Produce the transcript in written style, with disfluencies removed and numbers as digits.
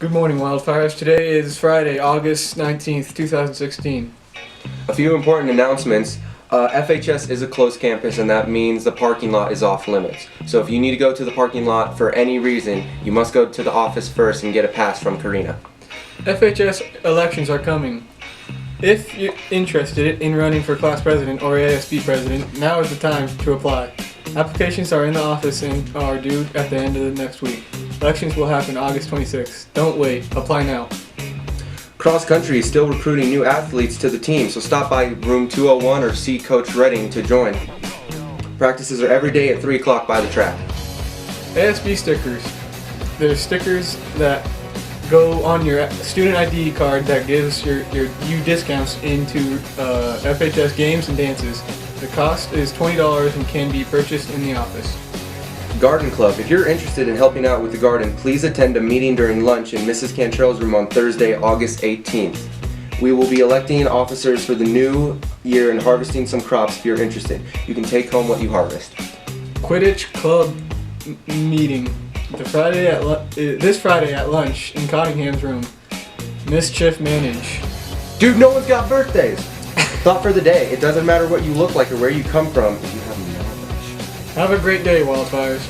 Good morning, Wildfires. Today is Friday, August 19th, 2016. A few important announcements. FHS is a closed campus, and that means the parking lot is off limits. So if you need to go to the parking lot for any reason, you must go to the office first and get a pass from Karina. FHS elections are coming. If you're interested in running for class president or ASB president, now is the time to apply. Applications are in the office and are due at the end of the next week. Elections will happen August 26th. Don't wait. Apply now. Cross country is still recruiting new athletes to the team, so stop by room 201 or see Coach Redding to join. Practices are every day at 3 o'clock by the track. ASB stickers. There's stickers that go on your student ID card that gives you discounts into FHS games and dances. The cost is $20 and can be purchased in the office. Garden Club. If you're interested in helping out with the garden, please attend a meeting during lunch in Mrs. Cantrell's room on Thursday, August 18th. We will be electing officers for the new year and harvesting some crops if you're interested. You can take home what you harvest. Quidditch Club meeting this Friday at lunch in Cottingham's room. Mischief manage. Dude, no one's got birthdays! Thought for the day. It doesn't matter what you look like or where you come from if you have knowledge. Have a great day, Wildfires.